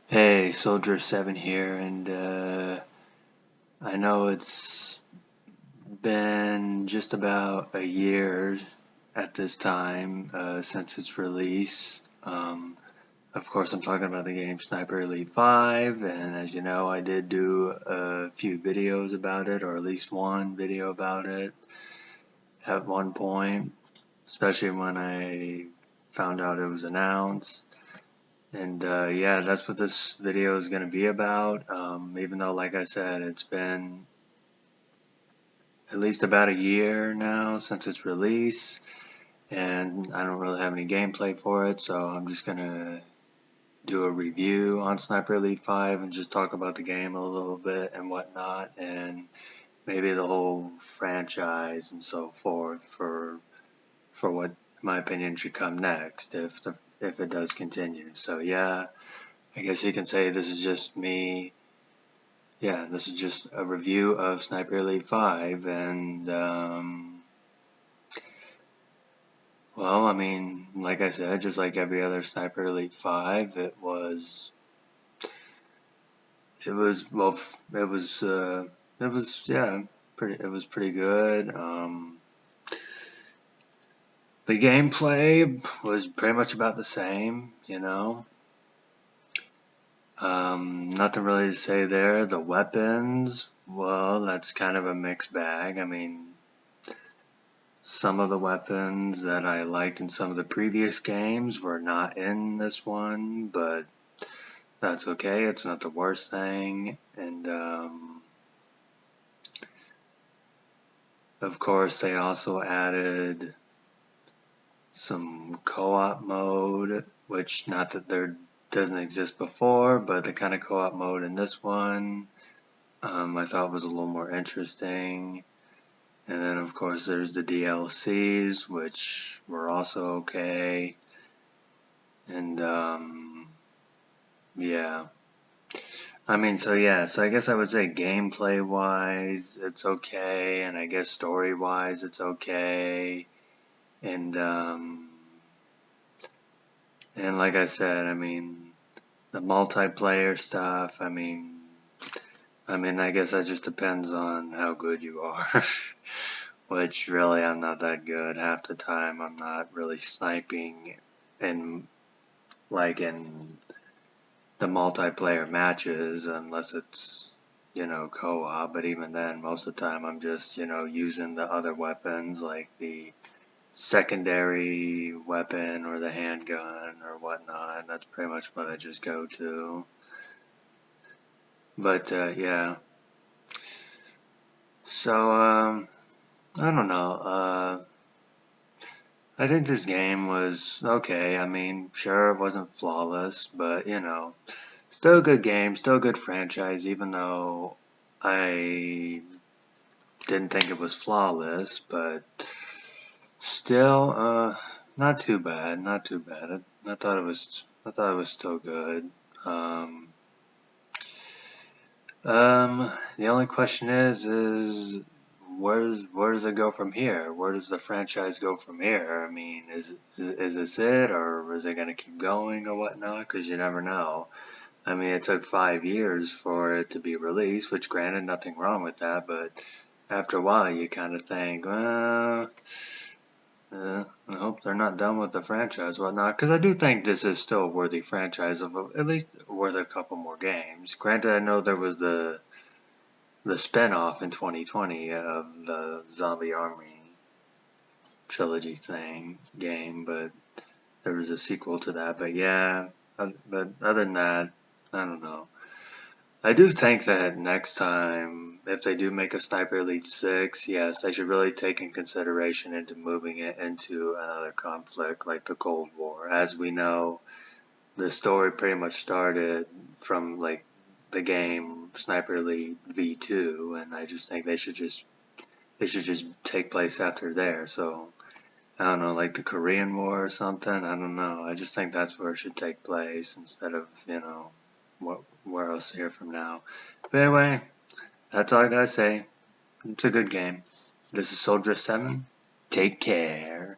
Hey, Soldier 7 here, and I know it's been just about a year at this time since its release. Of course, I'm talking about the game Sniper Elite 5, and as you know, I did do a few videos about it, or at least one video about it at one point, especially when I found out it was announced. And yeah, that's what this video is going to be about. Even though, like I said, it's been at least about a year now since its release, and I don't really have any gameplay for it, so I'm just going to do a review on Sniper Elite 5 and just talk about the game a little bit and whatnot, and maybe the whole franchise and so forth for what, in my opinion, should come next if it does continue. So yeah, I guess you can say this is just me. Yeah, this is just a review of Sniper Elite 5, and well, I mean, like I said, just like every other Sniper Elite 5, well, yeah, it was pretty good. The gameplay was pretty much about the same, you know. Nothing really to say there. The weapons, well, that's kind of a mixed bag. I mean, some of the weapons that I liked in some of the previous games were not in this one, but that's okay. It's not the worst thing. And of course, they also added some co-op mode, which not that there doesn't exist before, but the kind of co-op mode in this one I thought was a little more interesting. And then, of course, there's the DLCs, which were also okay. And, yeah. I mean, so yeah, so I guess I would say gameplay-wise, it's okay. And I guess story-wise, it's okay. And like I said, I mean, the multiplayer stuff, I guess that just depends on how good you are. Which really I'm not that good. Half the time I'm not really sniping in in the multiplayer matches unless it's, co-op, but even then most of the time I'm just, using the other weapons like the secondary weapon or the handgun or whatnot, and that's pretty much what I just go to. But yeah. So I don't know. I think this game was okay. I mean, sure, it wasn't flawless, but still a good game, still a good franchise, even though I didn't think it was flawless, but still, not too bad, not too bad. I thought it was still good. Um, the only question is where does it go from here? Where does the franchise go from here? I mean, is this it, or is it gonna keep going or whatnot? Because you never know. I mean, it took 5 years for it to be released, which granted, nothing wrong with that, but after a while, you kind of think, well, I hope they're not done with the franchise, whatnot. Because I do think this is still a worthy franchise of at least worth a couple more games. Granted, I know there was the spin-off in 2020 of the Zombie Army trilogy game, but there was a sequel to that. But yeah, but other than that, I don't know. I do think that next time, if they do make a Sniper Elite 6, yes, they should really take in consideration into moving it into another conflict like the Cold War. As we know, the story pretty much started from like the game Sniper Elite V2, and I just think it should just take place after there. So I don't know, like the Korean War or something. I don't know. I just think that's where it should take place instead of where else here from now. But anyway, that's all I gotta say. It's a good game. This is Soldier 7. Take care.